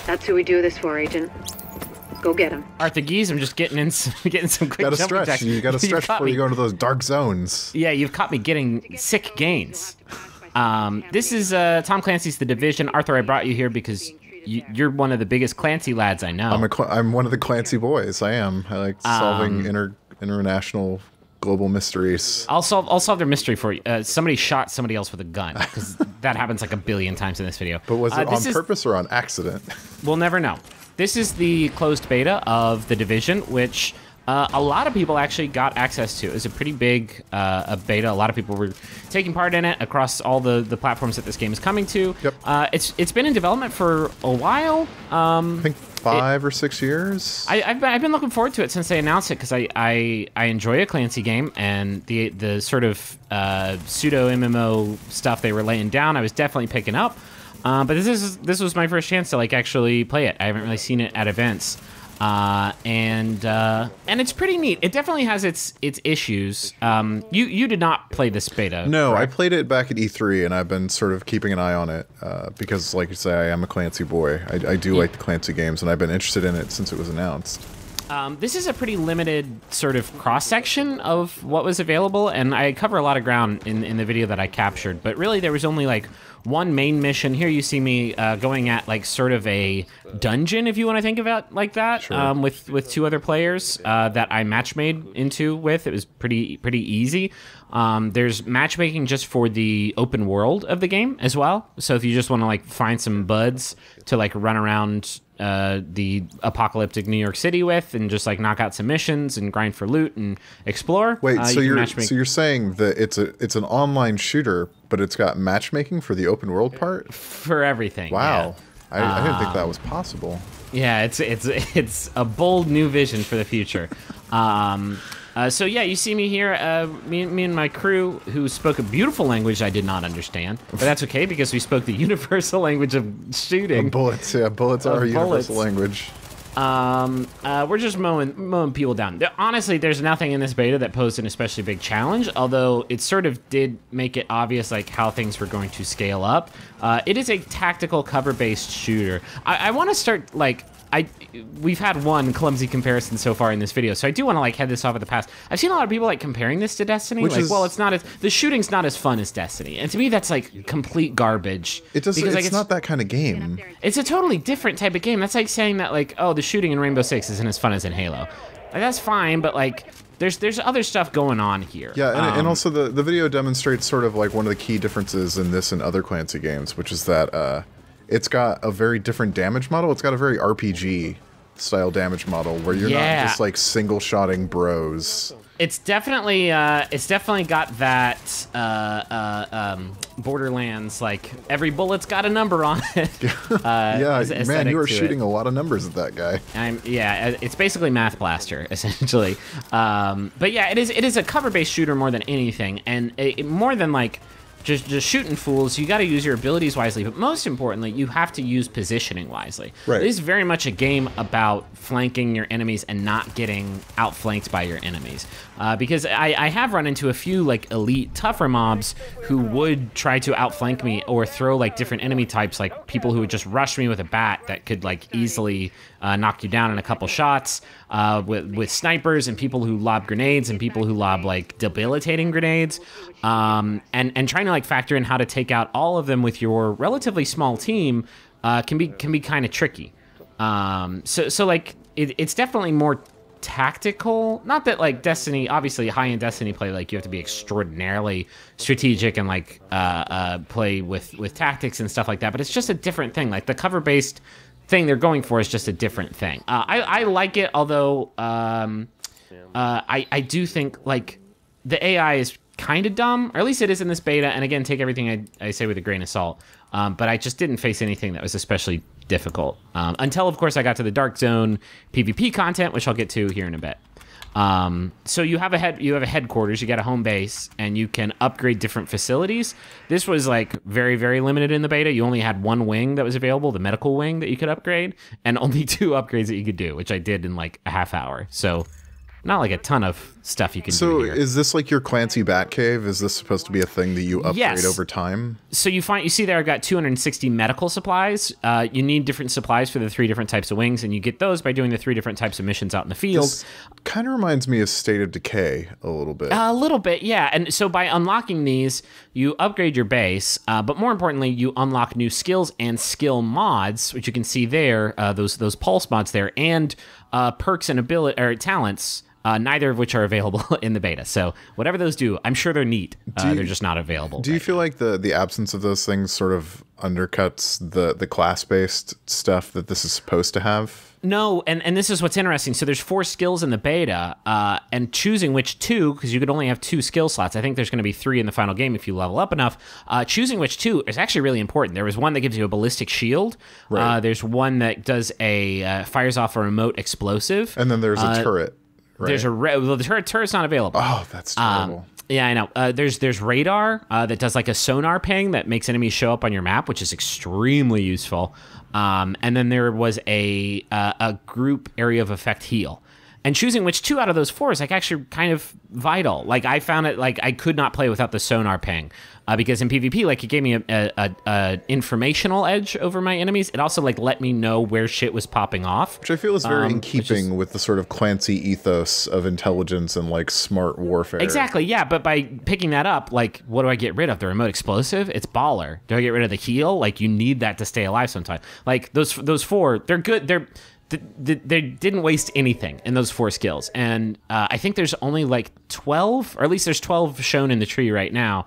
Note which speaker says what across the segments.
Speaker 1: That's who we do this for, Agent. Go get him.
Speaker 2: Arthur Geese, I'm just getting some quick
Speaker 3: gotta
Speaker 2: jumping
Speaker 3: stretch.
Speaker 2: jacks.
Speaker 3: You gotta stretch before you go into those dark zones.
Speaker 2: Yeah, you've caught me getting sick gains. This is Tom Clancy's The Division. Arthur, I brought you here because you're one of the biggest Clancy-lads I know.
Speaker 3: I'm one of the Clancy boys. I am. I like solving international global mysteries.
Speaker 2: I'll solve their mystery for you. Somebody shot somebody else with a gun, because that happens like a billion times in this video.
Speaker 3: But was it on purpose or on accident?
Speaker 2: We'll never know. This is the closed beta of The Division, which a lot of people actually got access to. It was a pretty big beta. A lot of people were taking part in it across all the platforms that this game is coming to.
Speaker 3: Yep.
Speaker 2: It's been in development for a while. I think
Speaker 3: 5 or 6 years.
Speaker 2: I've been looking forward to it since they announced it, because I enjoy a Clancy game, and the sort of pseudo MMO stuff they were laying down, I was definitely picking up. But this was my first chance to like actually play it. I haven't really seen it at events, and it's pretty neat. It definitely has its issues. You did not play this beta.
Speaker 3: No,
Speaker 2: correct?
Speaker 3: I played it back at E3, and I've been sort of keeping an eye on it because, like you say, I am a Clancy boy. I do like the Clancy games, and I've been interested in it since it was announced.
Speaker 2: This is a pretty limited sort of cross-section of what was available, and I cover a lot of ground in the video that I captured, but really there was only like one main mission. Here you see me going at like sort of a dungeon, if you want to think of it like that, sure. With 2 other players that I matchmade into with. It was pretty easy. There's matchmaking just for the open world of the game as well. So if you just want to like find some buds to like run around the apocalyptic New York City with, and just like knock out some missions and grind for loot and explore.
Speaker 3: Wait, so you're saying that it's an online shooter, but it's got matchmaking for the open world part?
Speaker 2: For everything.
Speaker 3: Wow.
Speaker 2: Yeah.
Speaker 3: I didn't think that was possible.
Speaker 2: Yeah, it's a bold new vision for the future. So yeah, you see me here, me and my crew, who spoke a beautiful language I did not understand, but that's okay because we spoke the universal language of shooting.
Speaker 3: Bullets, yeah, bullets are a universal language.
Speaker 2: We're just mowing people down. Honestly, there's nothing in this beta that posed an especially big challenge, although it sort of did make it obvious like how things were going to scale up. It is a tactical cover-based shooter. I want to start like. We've had one clumsy comparison so far in this video, so I do want to like head this off at the pass. I've seen a lot of people like comparing this to Destiny. Well, it's not as the shooting's not as fun as Destiny, and to me that's like complete garbage.
Speaker 3: It's not that kind of game.
Speaker 2: It's a totally different type of game. That's like saying that like, oh, the shooting in Rainbow Six isn't as fun as in Halo. Like, that's fine, but like there's other stuff going on here.
Speaker 3: Yeah, and also the video demonstrates sort of like one of the key differences in this and other Clancy games, which is that it's got a very different damage model. It's got a very RPG style damage model where you're not just like single-shotting bros.
Speaker 2: It's definitely got that Borderlands, like every bullet's got a number on it.
Speaker 3: Yeah, man, you are shooting a lot of numbers at that guy.
Speaker 2: It's basically Math Blaster essentially. But yeah, it is a cover-based shooter more than anything, and more than like just shooting fools, you got to use your abilities wisely, but most importantly, you have to use positioning wisely.
Speaker 3: Right.
Speaker 2: It is very much a game about flanking your enemies and not getting outflanked by your enemies. Because I have run into a few like elite tougher mobs who would try to outflank me or throw like different enemy types, like people who would just rush me with a bat that could like easily knock you down in a couple shots, with snipers and people who lob grenades and people who lob like debilitating grenades, and trying to like factor in how to take out all of them with your relatively small team can be kind of tricky. So like it's definitely more tactical. Not that like Destiny, obviously high-end Destiny play, like you have to be extraordinarily strategic and like play with tactics and stuff like that, but it's just a different thing. Like the cover-based thing they're going for is just a different thing. I like it, although I do think like the AI is kind of dumb, or at least it is in this beta, and again, take everything I say with a grain of salt. But I just didn't face anything that was especially difficult. Until, of course, I got to the Dark Zone PvP content, which I'll get to here in a bit. So you have a headquarters, you got a home base, and you can upgrade different facilities. This was like very, very limited in the beta. You only had one wing that was available, the medical wing that you could upgrade, and only 2 upgrades that you could do, which I did in like a half hour. So not like a ton of stuff you can do
Speaker 3: So
Speaker 2: here.
Speaker 3: is this like your Clancy Batcave? Is this supposed to be a thing that you upgrade
Speaker 2: Yes.
Speaker 3: over time?
Speaker 2: So you see there I've got 260 medical supplies. You need different supplies for the 3 different types of wings, and you get those by doing the 3 different types of missions out in the field.
Speaker 3: This kind of reminds me of State of Decay a little bit.
Speaker 2: A little bit, yeah. And so by unlocking these, you upgrade your base, but more importantly, you unlock new skills and skill mods, which you can see there, those pulse mods there, and perks and ability or talents. Neither of which are available in the beta. So whatever those do, I'm sure they're neat. They're just not available.
Speaker 3: Do you feel like the absence of those things sort of undercuts the class-based stuff that this is supposed to have?
Speaker 2: No, and this is what's interesting. So there's 4 skills in the beta, and choosing which 2, because you could only have 2 skill slots. I think there's going to be 3 in the final game if you level up enough. Choosing which 2 is actually really important. There was one that gives you a ballistic shield.
Speaker 3: Right.
Speaker 2: There's one that does fires off a remote explosive.
Speaker 3: And then there's a turret. Right.
Speaker 2: There's well, the turret's not available.
Speaker 3: Oh, that's terrible.
Speaker 2: Yeah, I know. There's radar that does like a sonar ping that makes enemies show up on your map, which is extremely useful. And then there was a group area of effect heal. And choosing which 2 out of those 4 is like actually kind of vital. Like I found it like I could not play without the sonar ping because in PvP, like it gave me a informational edge over my enemies. It also like let me know where shit was popping off,
Speaker 3: Which I feel is very in keeping with the sort of Clancy ethos of intelligence and like smart warfare.
Speaker 2: Exactly, yeah. But by picking that up, like, what do I get rid of? The remote explosive? It's baller. Do I get rid of the heal? Like, you need that to stay alive sometimes. Like those 4, they're good. They didn't waste anything in those 4 skills, and I think there's only like 12, or at least there's 12 shown in the tree right now.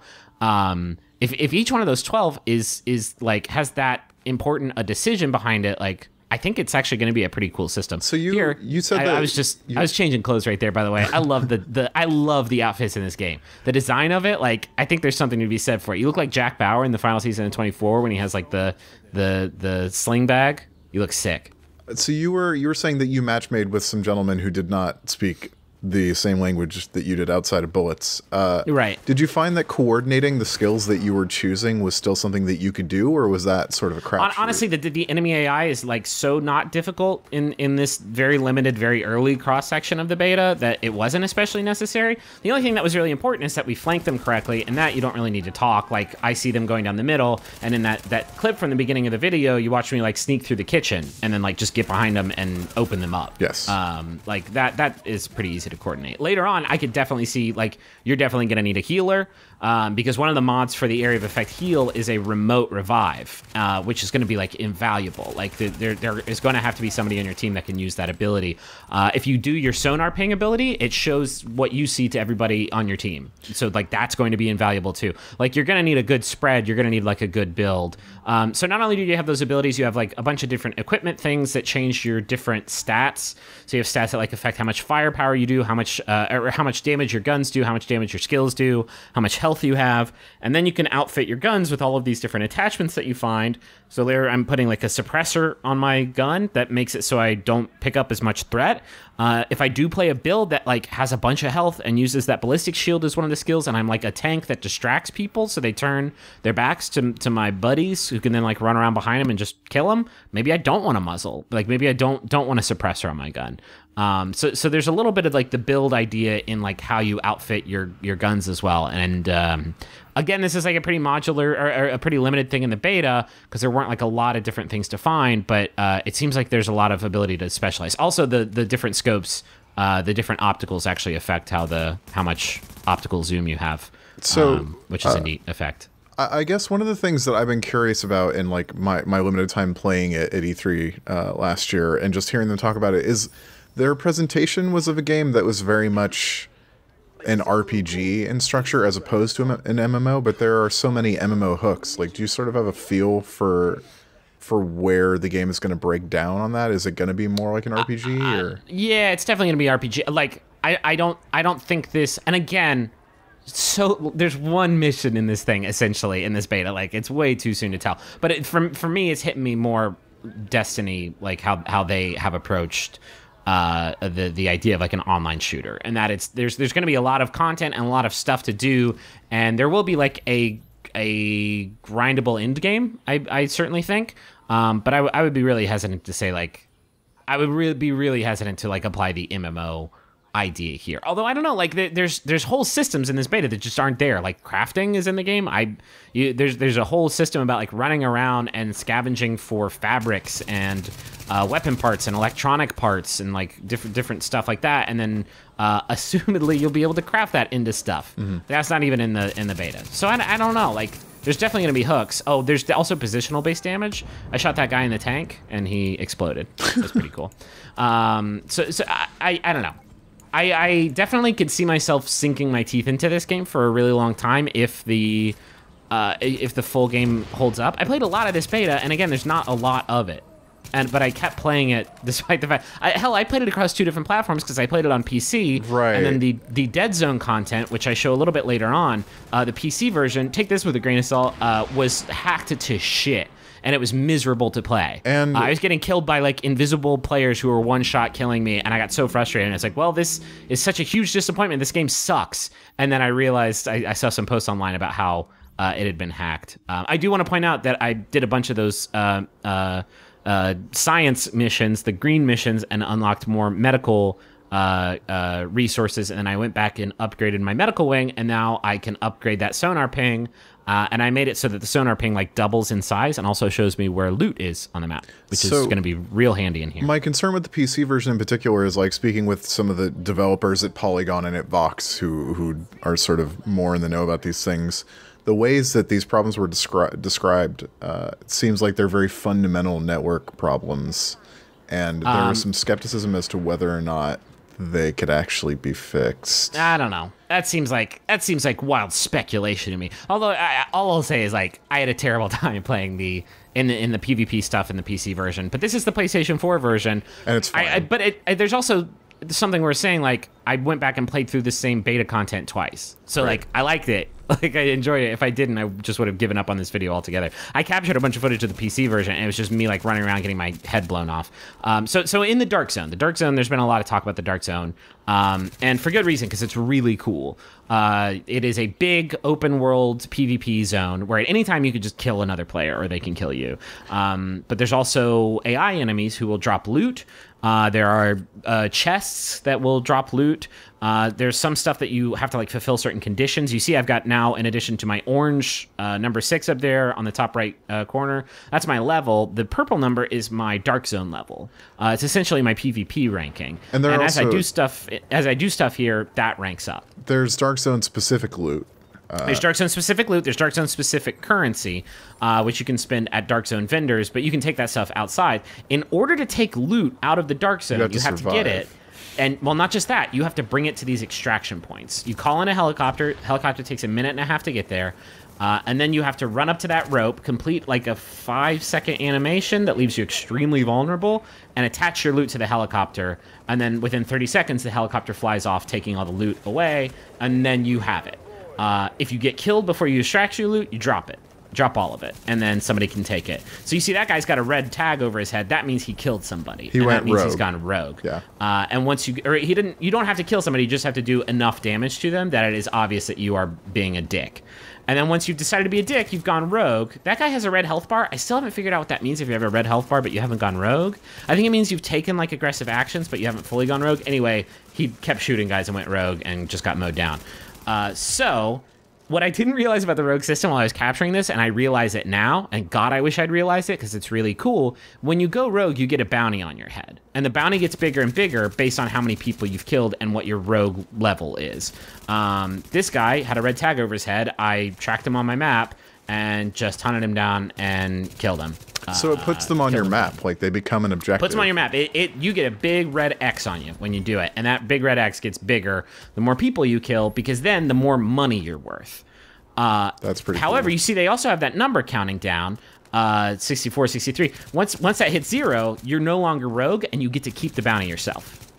Speaker 2: If each one of those 12 is like has that important a decision behind it, like I think it's actually going to be a pretty cool system.
Speaker 3: So you said that
Speaker 2: I was changing clothes right there. By the way, I love I love the outfits in this game. The design of it, like I think there's something to be said for it. You look like Jack Bauer in the final season of 24 when he has like the sling bag. You look sick.
Speaker 3: So you were saying that you matchmade with some gentlemen who did not speak the same language that you did outside of bullets.
Speaker 2: Right.
Speaker 3: Did you find that coordinating the skills that you were choosing was still something that you could do, or was that sort of a crapshoot?
Speaker 2: Honestly, the enemy AI is like so not difficult in this very limited, very early cross section of the beta that it wasn't especially necessary. The only thing that was really important is that we flanked them correctly, and that you don't really need to talk. Like I see them going down the middle, and in that clip from the beginning of the video, you watch me like sneak through the kitchen and then like just get behind them and open them up.
Speaker 3: Yes.
Speaker 2: Like that is pretty easy to coordinate. Later on, I could definitely see like you're definitely going to need a healer because one of the mods for the area of effect heal is a remote revive, which is going to be like invaluable. Like there is going to have to be somebody on your team that can use that ability. If you do your sonar ping ability, it shows what you see to everybody on your team. So like that's going to be invaluable too. Like you're going to need a good spread. You're going to need like a good build. So not only do you have those abilities, you have like a bunch of different equipment things that change your different stats. So you have stats that like affect how much firepower you do, how much damage your guns do, how much damage your skills do, how much health you have, and then you can outfit your guns with all of these different attachments that you find. So there I'm putting like a suppressor on my gun that makes it so I don't pick up as much threat. If I do play a build that like has a bunch of health and uses that ballistic shield as one of the skills, and I'm like a tank that distracts people so they turn their backs to my buddies who can then like run around behind them and just kill them, maybe I don't want a muzzle. Like maybe I don't want a suppressor on my gun. So there's a little bit of like the build idea in like how you outfit your guns as well. And again, this is like a pretty modular or a pretty limited thing in the beta because there weren't like a lot of different things to find, but it seems like there's a lot of ability to specialize. Also, the different scopes, the different opticals actually affect how much optical zoom you have, which is a neat effect.
Speaker 3: I guess one of the things that I've been curious about in like my limited time playing it at E3 last year and just hearing them talk about it is their presentation was of a game that was very much an RPG in structure as opposed to an MMO, but there are so many MMO hooks. Like, do you sort of have a feel for where the game is going to break down on that? Is it going to be more like an RPG or?
Speaker 2: Yeah, it's definitely going to be RPG. Like, I don't think this, and again, so there's one mission in this thing essentially in this beta. Like, it's way too soon to tell. But for me, it's hitting me more Destiny, like how they have approached the idea of like an online shooter, and that there's going to be a lot of content and a lot of stuff to do, and there will be like a grindable end game. I certainly think, but I would be really hesitant to say like I would really be really hesitant to like apply the MMO idea here. Although I don't know, like there's whole systems in this beta that just aren't there. Like crafting is in the game. There's a whole system about like running around and scavenging for fabrics and weapon parts and electronic parts and like different stuff like that. And then assumedly you'll be able to craft that into stuff. That's not even in the beta. So I don't know. Like there's definitely going to be hooks. Oh, there's also positional based damage. I shot that guy in the tank and he exploded. That's pretty cool. So I don't know. I definitely could see myself sinking my teeth into this game for a really long time if the full game holds up. I played a lot of this beta, and again, there's not a lot of it. But I kept playing it despite the fact... hell, I played it across 2 different platforms because I played it on PC.
Speaker 3: Right.
Speaker 2: And then the Dead Zone content, which I show a little bit later on, the PC version, take this with a grain of salt, was hacked to shit. And it was miserable to play. And I was getting killed by like invisible players who were one-shot killing me, and I got so frustrated. And it's like, well, this is such a huge disappointment. This game sucks. And then I realized I saw some posts online about how it had been hacked. I do want to point out that I did a bunch of those science missions, the green missions, and unlocked more medical resources. And then I went back and upgraded my medical wing, and now I can upgrade that sonar ping. And I made it so that the sonar ping like doubles in size and also shows me where loot is on the map, which is going to be real handy in here.
Speaker 3: My concern with the PC version in particular is like speaking with some of the developers at Polygon and at Vox who are sort of more in the know about these things. The ways that these problems were described, it seems like they're very fundamental network problems. And there was some skepticism as to whether or not they could actually be fixed.
Speaker 2: I don't know. That seems like wild speculation to me. Although all I'll say is like I had a terrible time playing in the PvP stuff in the PC version. But this is the PlayStation 4 version,
Speaker 3: and it's fine.
Speaker 2: But there's also something we're saying, like I went back and played through the same beta content twice. So like I liked it. Like I enjoyed it. If I didn't, I just would have given up on this video altogether. I captured a bunch of footage of the PC version, and it was just me like running around getting my head blown off. So in the Dark Zone, there's been a lot of talk about the Dark Zone, and for good reason, because it's really cool. It is a big open world PvP zone where at any time you could just kill another player or they can kill you. But there's also AI enemies who will drop loot. There are chests that will drop loot. There's some stuff that you have to like fulfill certain conditions. You see I've got now, in addition to my orange number 6 up there on the top right corner, that's my level. The purple number is my Dark Zone level. It's essentially my PvP ranking. And as I do stuff here, that ranks up.
Speaker 3: There's Dark Zone specific loot.
Speaker 2: There's Dark Zone specific loot. There's Dark Zone specific currency, which you can spend at Dark Zone vendors, but you can take that stuff outside. In order to take loot out of the Dark Zone, you have to get it. And, well, not just that. You have to bring it to these extraction points. You call in a helicopter. Helicopter takes a minute and a half to get there. And then you have to run up to that rope, complete like a 5-second animation that leaves you extremely vulnerable, and attach your loot to the helicopter. And then within 30 seconds, the helicopter flies off, taking all the loot away, and then you have it. If you get killed before you extract your loot, you drop it. Drop all of it, and then somebody can take it. So you see that guy's got a red tag over his head. That means he killed somebody.
Speaker 3: That
Speaker 2: means
Speaker 3: rogue.
Speaker 2: He's gone rogue.
Speaker 3: Yeah.
Speaker 2: And once you don't have to kill somebody. You just have to do enough damage to them that it is obvious that you are being a dick. And then once you've decided to be a dick, you've gone rogue. That guy has a red health bar. I still haven't figured out what that means if you have a red health bar, but you haven't gone rogue. I think it means you've taken like aggressive actions, but you haven't fully gone rogue. Anyway, he kept shooting guys and went rogue and just got mowed down. So what I didn't realize about the rogue system while I was capturing this, and I realize it now, and God, I wish I'd realized it because it's really cool. When you go rogue, you get a bounty on your head. And the bounty gets bigger and bigger based on how many people you've killed and what your rogue level is. This guy had a red tag over his head. I tracked him on my map and just hunted him down and killed him.
Speaker 3: So it puts them on your map, like they become an objective.
Speaker 2: Puts them on your map. You get a big red X on you when you do it, and that big red X gets bigger the more people you kill, because then the more money you're worth.
Speaker 3: That's pretty
Speaker 2: However,
Speaker 3: cool.
Speaker 2: you see they also have that number counting down, 64, 63. Once that hits 0, you're no longer rogue, and you get to keep the bounty yourself.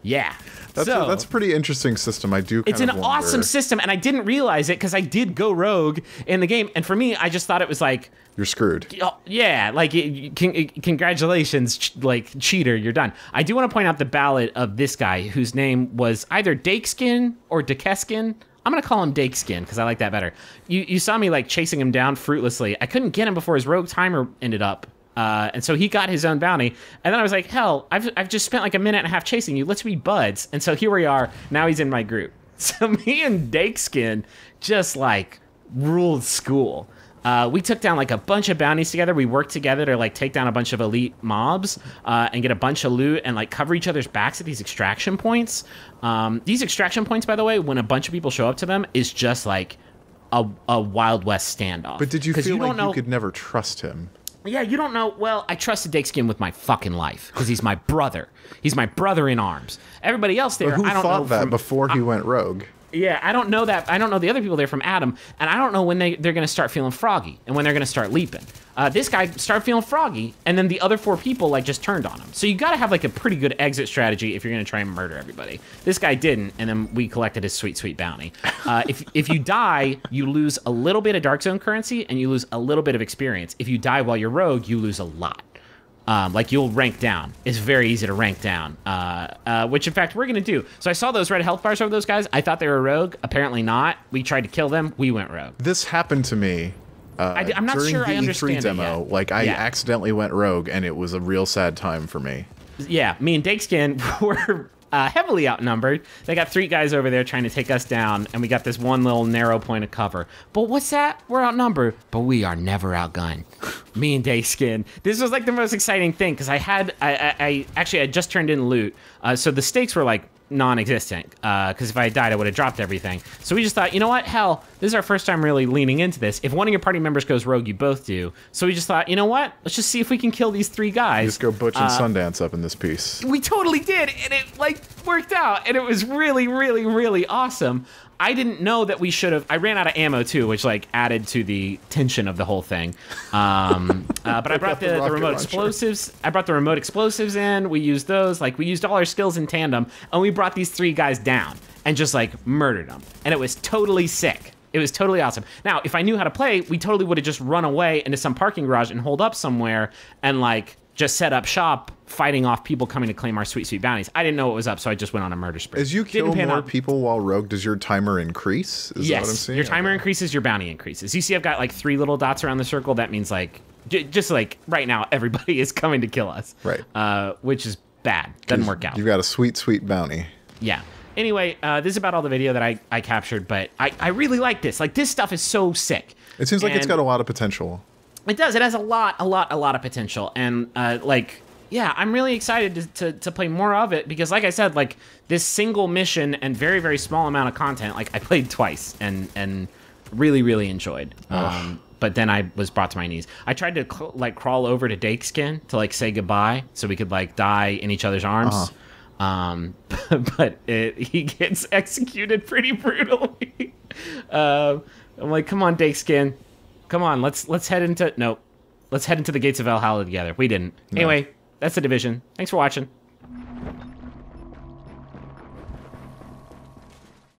Speaker 2: Yeah.
Speaker 3: That's a pretty interesting system.
Speaker 2: It's an awesome system, and I didn't realize it because I did go rogue in the game. And for me, I just thought it was like,
Speaker 3: you're screwed.
Speaker 2: Yeah, like congratulations, like cheater, you're done. I do want to point out the ballad of this guy whose name was either Dakeskin or Dakeskin. I'm gonna call him Dakeskin because I like that better. You saw me like chasing him down fruitlessly. I couldn't get him before his rogue timer ended up. And so he got his own bounty. And then I was like, hell, I've just spent like a minute and a half chasing you. Let's be buds. And so here we are. Now he's in my group. So me and Dakeskin just like ruled school. We took down like a bunch of bounties together. We worked together to like take down a bunch of elite mobs and get a bunch of loot and like cover each other's backs at these extraction points. These extraction points, by the way, when a bunch of people show up to them, is just like a Wild West standoff.
Speaker 3: But did you feel like you could never trust him?
Speaker 2: Yeah, you don't know. Well, I trusted Dakeskin with my fucking life because he's my brother. He's my brother in arms. Everybody else there,
Speaker 3: But who
Speaker 2: I don't
Speaker 3: thought
Speaker 2: know
Speaker 3: that before he went rogue?
Speaker 2: Yeah, I don't know that. I don't know the other people there from Adam, and I don't know when they're going to start feeling froggy and when they're going to start leaping. This guy started feeling froggy, and then the other 4 people like just turned on him. So you got to have like a pretty good exit strategy if you're going to try and murder everybody. This guy didn't, and then we collected his sweet, sweet bounty. If you die, you lose a little bit of Dark Zone currency, and you lose a little bit of experience. If you die while you're rogue, you lose a lot. Like you'll rank down. It's very easy to rank down, which in fact we're gonna do. So I saw those red health bars over those guys. I thought they were rogue. Apparently not. We tried to kill them. We went rogue.
Speaker 3: This happened to me.
Speaker 2: I'm not
Speaker 3: during
Speaker 2: sure
Speaker 3: the
Speaker 2: I understand
Speaker 3: E3 demo.
Speaker 2: it yet.
Speaker 3: Like I accidentally went rogue, and it was a real sad time for me.
Speaker 2: Yeah, me and Dakeskin were heavily outnumbered. They got 3 guys over there trying to take us down, and we got this one little narrow point of cover. But what's that? We're outnumbered, but we are never outgunned. Me and Dakeskin. This was like the most exciting thing because I actually had just turned in loot, so the stakes were like non-existent. Because if I had died, I would have dropped everything. So we just thought, you know what? Hell, this is our first time really leaning into this. If one of your party members goes rogue, you both do. So we just thought, you know what? Let's just see if we can kill these 3 guys.
Speaker 3: Just go Butch and Sundance up in this piece.
Speaker 2: We totally did, and it like worked out, and it was really, really, really awesome. I didn't know that we should have. I ran out of ammo too, which like added to the tension of the whole thing. But I brought the remote explosives. I brought the remote explosives in. We used those. Like we used all our skills in tandem, and we brought these 3 guys down and just like murdered them. And it was totally sick. It was totally awesome. Now, if I knew how to play, we totally would have just run away into some parking garage and hold up somewhere and like just set up shop, fighting off people coming to claim our sweet, sweet bounties. I didn't know what was up, so I just went on a murder spree.
Speaker 3: As you kill more people while rogue, does your timer increase? Is that what I'm seeing?
Speaker 2: Your timer increases, your bounty increases. You see I've got like 3 little dots around the circle. That means like, just like right now, everybody is coming to kill us.
Speaker 3: Right.
Speaker 2: Which is bad. Doesn't work out.
Speaker 3: You've got a sweet, sweet bounty.
Speaker 2: Yeah. Anyway, this is about all the video that I captured, but I really like this. Like, this stuff is so sick.
Speaker 3: It seems like it's got a lot of potential.
Speaker 2: It does. It has a lot of potential. And, like, yeah, I'm really excited to play more of it because, like I said, like, this single mission and very, very small amount of content, like, I played twice and really, really enjoyed. But then I was brought to my knees. I tried to, crawl over to Dakeskin to, like, say goodbye so we could, like, die in each other's arms. But he gets executed pretty brutally. I'm like, come on, Dakeskin. Come on, let's head into... Nope. Let's head into the gates of Valhalla together. We didn't. No. Anyway, that's The Division. Thanks for watching.